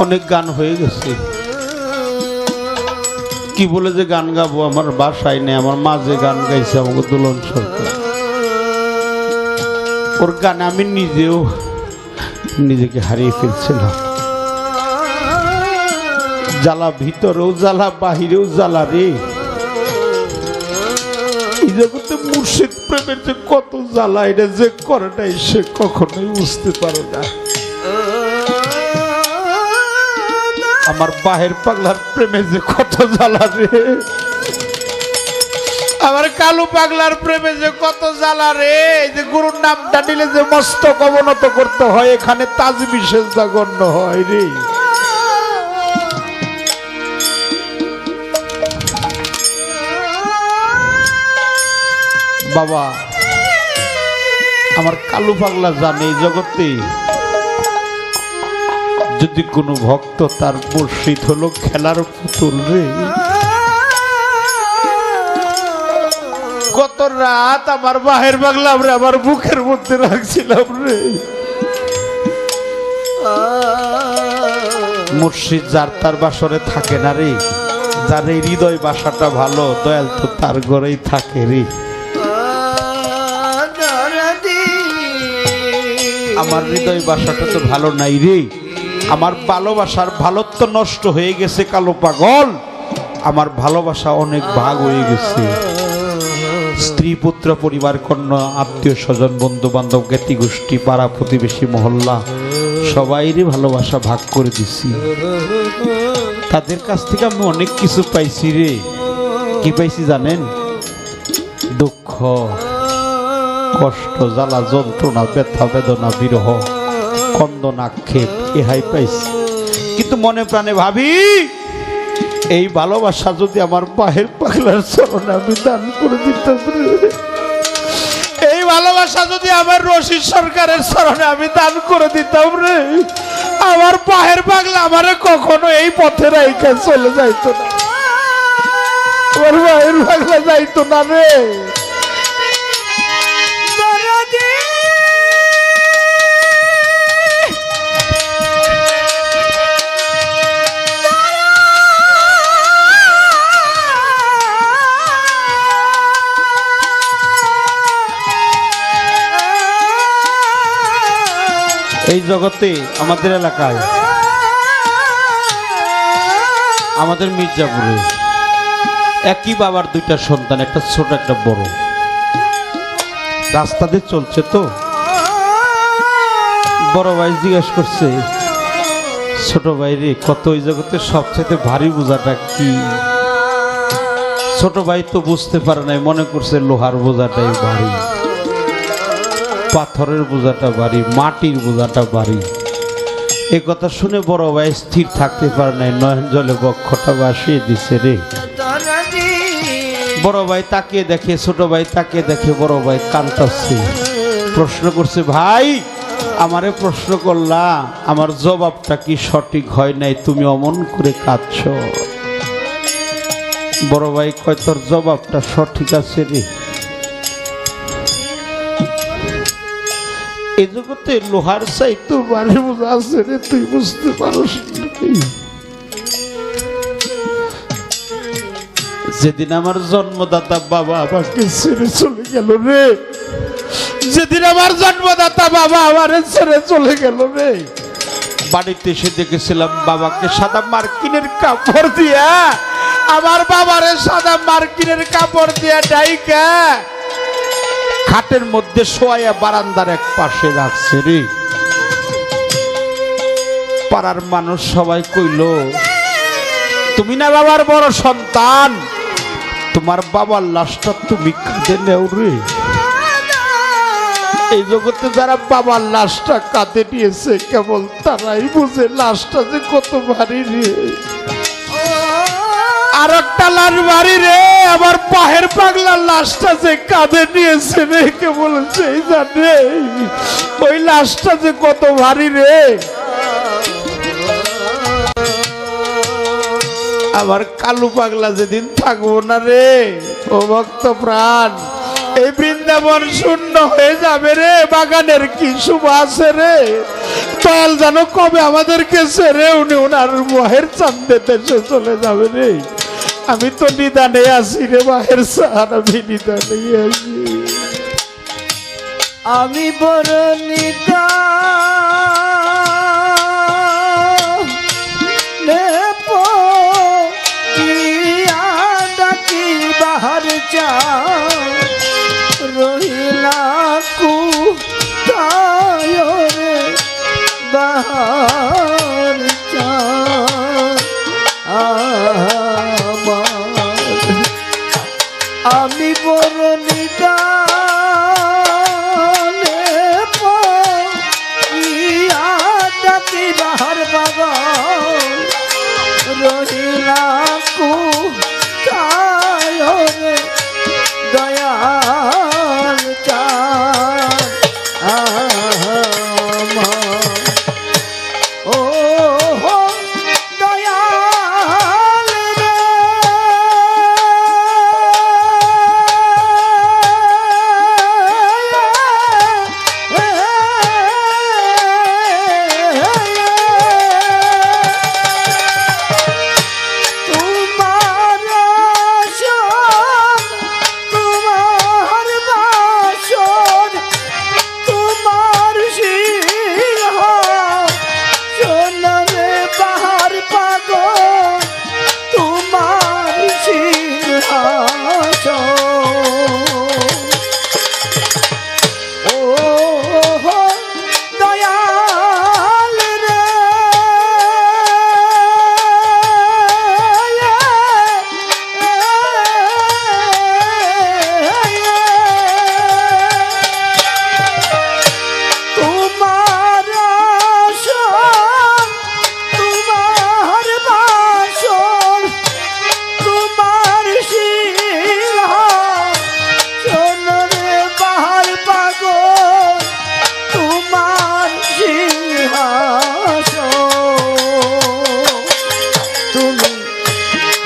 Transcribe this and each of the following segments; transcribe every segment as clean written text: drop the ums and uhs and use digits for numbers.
অনেক গান হয়ে গেছে। কি বলে যে গান গাবো, আমার বাসায় নেই। আমার মা যে গান গাইছে আমাকে দুলন সরকার, ওর গানে আমি নিজেও নিজেকে হারিয়ে ফেলছিলাম। জ্বালা ভিতরেও জ্বালা, বাহিরেও জ্বালা রে। এই জগতে মুর্শিদ প্রেমের যে কত জ্বালা, এটা যে করে নাই সে কখনোই বুঝতে পারে না। আমার বাহের পাগলার প্রেমে যে কত জ্বালা রে, আমার কালু পাগলার প্রেমে যে কত জ্বালা রে। এই যে গুরুর নামটা নিলে যে মস্তক অবনত করতে হয়, এখানে তাজবি সেজদা গণ্য হয় রে। বাবা, আমার কালু পাগলা জানে এই জগতে যদি কোনো ভক্ত তার মুর্শিদ হলো খেলার পুতুল রে। কত রাত আমার বাহের পাগলা রে আমার বুকের মধ্যে রাখছিলাম রে। মুর্শিদ যার তার বাসরে থাকে না রে, যার এই হৃদয় বাসাটা ভালো, দয়াল তো তার ঘরেই থাকে রে। আমার হৃদয় বাসাটা তো ভালো নাই রে। আমার ভালোবাসার ভালোত্ব নষ্ট হয়ে গেছে কালো পাগল। আমার ভালোবাসা অনেক ভাগ হয়ে গেছে। স্ত্রী পুত্র পরিবার কন্যা আত্মীয় স্বজন বন্ধু বান্ধব জ্ঞাতি গোষ্ঠী পাড়া প্রতিবেশী মহল্লা সবাইরই ভালোবাসা ভাগ করে দিছি। তাদের কাছ থেকে আমি অনেক কিছু পাইছি রে। কি পাইছি জানেন? দুঃখ, কষ্ট, জ্বালা, যন্ত্রণা, ব্যথা, বেদনা, বিরহ, কন্দন, আক্ষেপ ইহাই পাইছি। কিন্তু মনে প্রাণে ভাবি, এই ভালোবাসা যদি আমার বাহের পাগলার চরণে আমি দান করে দিতাম রে, এই ভালোবাসা যদি আমার রশিদ সরকারের চরণে আমি দান করে দিতাম রে, আমার বাহের পাগলা আমারে কখনো এই পথে রাইখা চলে যাইতো না। আমার বাহের পাগলা যাইতো না রে। এই জগতে আমাদের এলাকায়, আমাদের মির্জাপুরে একই বাবার দুইটা সন্তান, একটা ছোট একটা বড়। রাস্তা দিয়ে চলছে তো বড় ভাই জিজ্ঞাসা করছে ছোট ভাই রে, কত ওই জগতে সবচেয়ে ভারী বোঝাটা কি? ছোট ভাই তো বুঝতে পারে নাই, মনে করছে লোহার বোঝাটাই ভারী, পাথরের বোঝাটা ভারী, মাটির বোঝাটা ভারী। এ কথা শুনে বড় ভাই স্থির থাকতে পারে নাই, নয়ন জলে বক্ষটা ভাসিয়ে দিছে রে। বড় ভাই তাকিয়ে দেখে, ছোট ভাই তাকিয়ে দেখে, বড় ভাই কাঁদতাছে। প্রশ্ন করছে, ভাই আমারে প্রশ্ন করলা, আমার জবাবটা কি সঠিক হয় নাই? তুমি অমন করে কাঁদছ। বড় ভাই কয়, তোর জবাবটা সঠিক আছে রে। এই জগতে লোহার চাইতো ভারী বোঝা আছে রে, তুই বুঝতে পারস নাকি? যেদিন আমার জন্মদাতা বাবা আমাকে ছেড়ে চলে গেল রে, যেদিন আমার জন্মদাতা বাবা আমারে ছেড়ে চলে গেল রে, বাড়িতে এসে দেখেছিলাম বাবাকে সাদা মার্কিনের কাপড় দিয়া, আমার বাবারে সাদা মার্কিনের কাপড় দিয়া ডাইকা খাটের মধ্যে শোয়া বারান্দার এক পাশে রাখছে রে। পাড়ার মানুষ সবাই কইল, তুমি না বাবার বড় সন্তান, তোমার বাবার লাশটা তুমি কাঁধে নেও রে। এই জগতে যারা বাবার লাশটা কাঁধে নিয়েছে কেবল তারাই বুঝে লাশটা যে কত ভারী রে। আর একটা লাশ ভারী রে, আমার বাহের পাগলার লাশটা যে কাঁধে নিয়েছে রে, কেবল সেই জানে ওই লাশটা যে কত ভারী রে। আমার কালু পাগলা যেদিন থাকবো না রে, ও ভক্ত প্রাণ, এই বৃন্দাবন শূন্য হয়ে যাবে রে। বাগানের কি শোভা আছে রে, দয়াল যেন কবে আমাদেরকে ছেড়ে উনি ওনার মাহের চাঁদে দেশে চলে যাবে রে। আমি তো নিদানে আছি রে মাহের চাঁদ, আমি নিদানে আছি। আমি বড় নিদানে পড়িয়া ডাকি বাহার চা রহিলা কোথায় রে বাহার চা আমি বড় নিদানে পড়িয়া ডাকি বাহার বাগান রহিলা কোথায় রে দয়াল চাঁদ ও দয়াল রে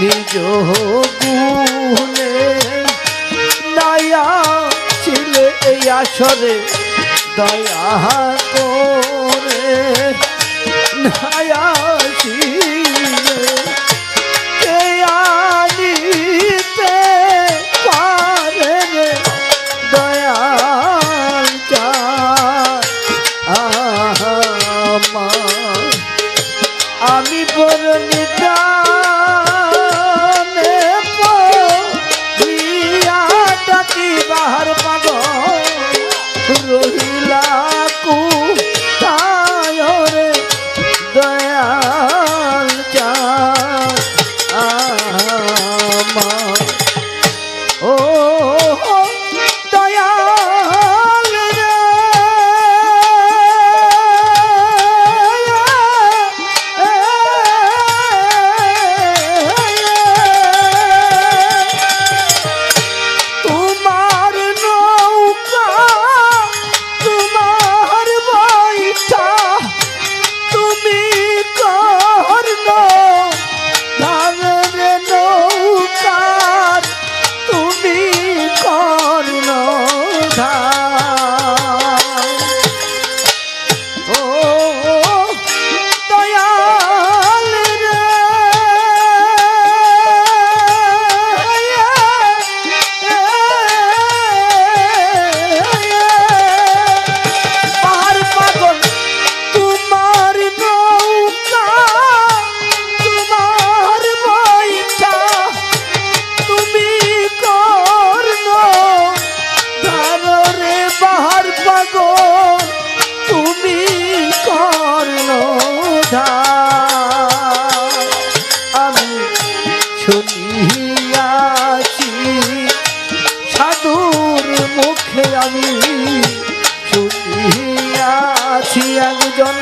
নিজ গুণে নায়া ছিলে এই আসরে দয়া করে নায়া ছিলে কে আনিতে পারে রে দয়াল চাঁদ আমি বড় নিদানে পড়িয়া ডাকি বাহার পাগল রহিলা কোথায় রে দয়াল চাঁদ ও দয়াল রে শুনিয়াছি সাধুর মুখে, আমি শুনিয়াছি একজন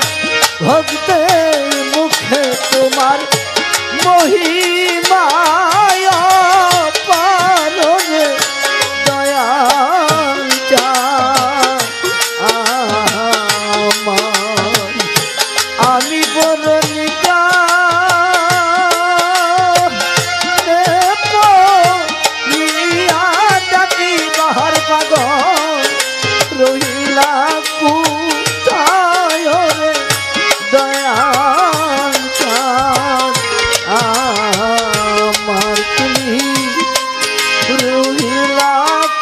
ভক্তের মুখে তোমার মহিমায় পালনে দয়াল চাঁদ আমি বড় রহিলা কোথায় রে রহিলা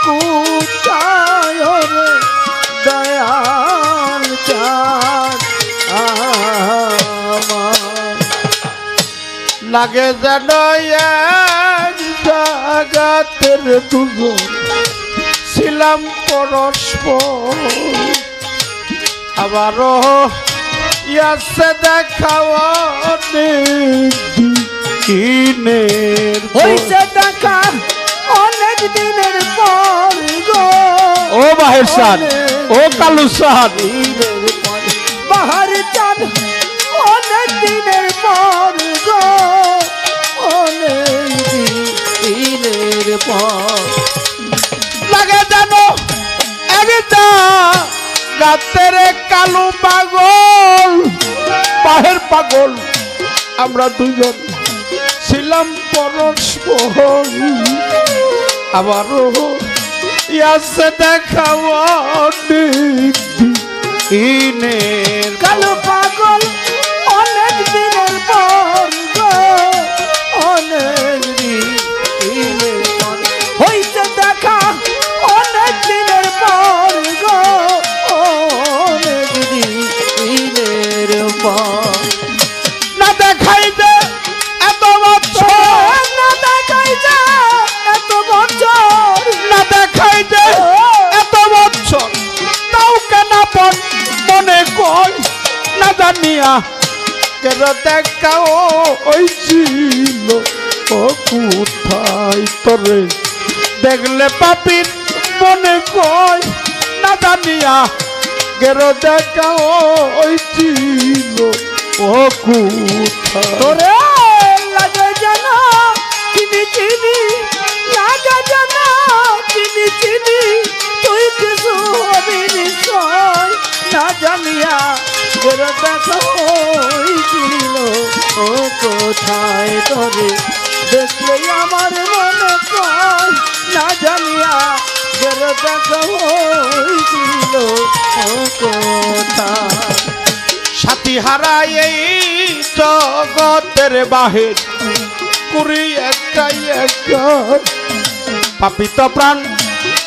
কুটায় রে দয়াল চাঁদ আমার। লাগে যেন এক জাগাতের দুজন ছিলাম পরস্পর, আবারও ইয়াসে দেখা অনেক দিনের পর। হইছে দেখা অনেক দিনের পর গো, ও বাহের সাদ, ও কালু সাদ, দিনের পর বাহার চাঁদ অনেক দিনের পর গো, অনেক দিনের পর। লাগে জানো একটা রাতের কালু পাগল বাহের পাগল, আমরা দুজন ছিলাম পরস্পর, আবারও ইয়াসে দেখা অনেক দিনের কালো পাগল অনেক দিনের পর গো, অনেক দিনের পর হইছে দেখা অনেক দিনের পর গো, অনেক দিনের পর। না দেখাই যে এত বছর, না দেখাই যা এত বছর, না দেখাই যে এত বছর, তাও কেন পর মনে কই না জানিয়া কেন দেখা ওই ছিল ও কোথায় তোরে দেখলে পাপির মনে কই না জানিয়া কেন দেখা ওই ছিল ও কোথায়। তোরে লাগে জানা চিনি চিনি, লাগে জানা চিনি চিনি, তুই কিছু হবি নিশ্চয় না জানিয়া তোর দেখা হইছিল ও কোথায় তোরে দেখলে আমার মনে কয় না জানিয়া তোর দেখা হইছিল ও কোথায়। সাথী হারাই এই জগতের বাহির কুড়ি একটাই একটা পাপিত প্রাণ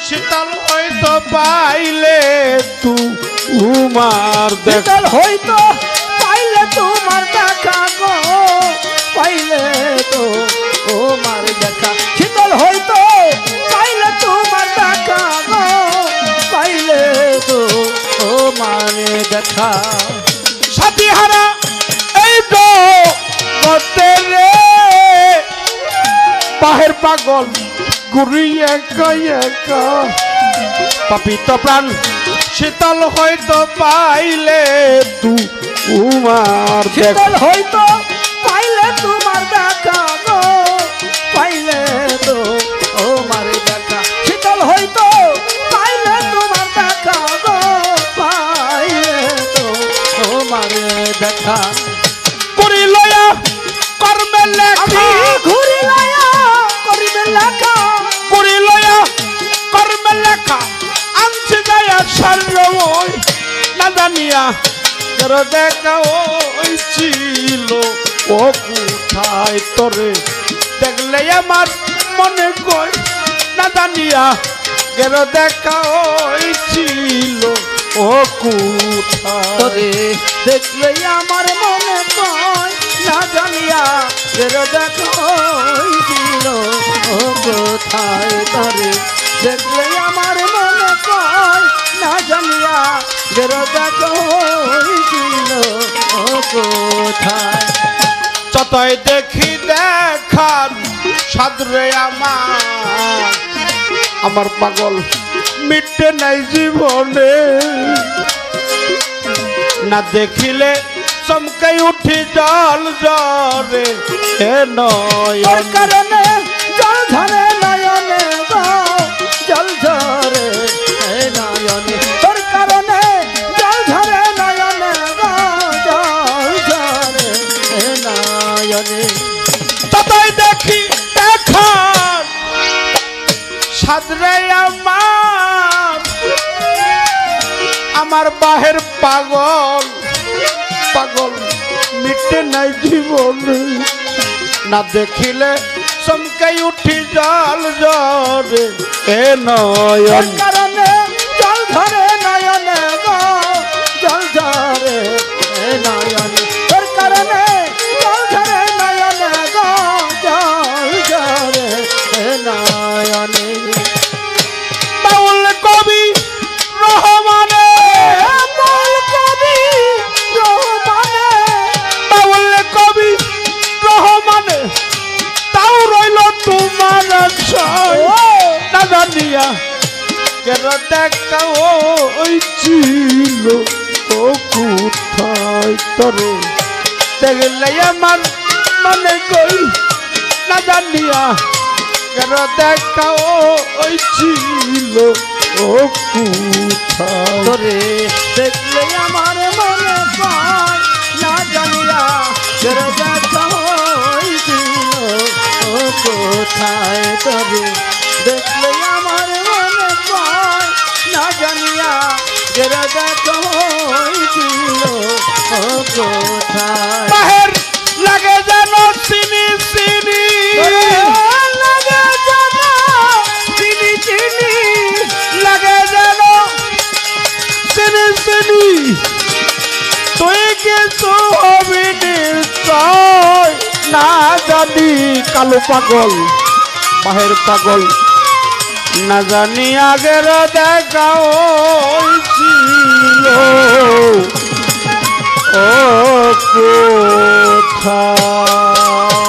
শীতল হয়তো পাইলে তোমার দেখ। শীতল হইতো পাইলে তোমার দেখা গো, পাইলে তো তোমার দেখা। শীতল হইতো পাইলে তোমার দেখা গো, পাইলে তো তোমার দেখা। সাথী হারা এই জগতের বাহির পাগল কুড়ি একা একা পাপিত প্রাণ শীতল হয়তো পাইলে তোমার দেখ। শীতল হইতো পাইলে তোমার দেখা গো, পাইলে তো তোমার দেখা। শীতল হইতো পাইলে তোমার দেখা গো, পাইলে তো তোমার দেখা। করি লয়া কর্মে আমি লেখা, ঘুরি লয়া করিবে লেখা, করি লয়া কর্মে লেখা আনছে গায়া সারই না জানিয়া তোর দেখা ওই ছিল ও কোথায় তোরে দেখলে আমার মনে কই না জানিয়া গের দেখা ওই ছিল ও কোথায়। তোরে দেখলে আমার মনে কয় না জানিয়া তোর দেখা হইছিল ও কোথায়। তোরে দেখলে আমার মনে কয় না জানিয়া তোর দেখা হইছিল ও কোথায়। যতই দেখি দেখার সাদরে আমার পাগল মিটে নাই জীবনে, না দেখিলে চমকাই উঠি জল জরে হে তোর নয়ন। কারণে জল ঝরে নয়নে গো, জল ঝরে নয়নে। তোর কারণে জল ঝরে নয়নে গো, জল ঝরে নয়নে। ততই দেখি দেখার সাদরে আমার বাহের পাগল পাগল মিটে নাই জীবনে, না দেখিলে চমকাই উঠি জল জরে এ নয়ন কারণে জল ধরে নয়নে গো জল ধরে নয়ন তোর কারণে জল ধরে নয়নে গো জল ধরে নয়নে বাউল কবি রহমানে বাউল কবি রহমানে বাউল কবি রহমানে তাও রইল তোমার আশায় না জানিয়া কেন দেখা ওই ছিল ও কোথায় তরে দেখলে আমার মনে কই না জানিয়া কেন দেখা ওই ছিল ও কোথায় তোরে দেখলে আমার মনে পায় না জানিয়া তোর দেখা হইছিল ও কোথায় তোরে দেখলে আমার মনে পায় না জানিয়া তোর দেখা হইছিল ও কোথায় বাহের লাগে যেন চিনি চিনি লাগে জানা চিনি চিনি লাগে যেন চিনি চিনি তুই কিছু হবি নিশ্চয় না জানি কালো পাগল বাহের পাগল না জানি আগের দেখা ছিল ও কোথায়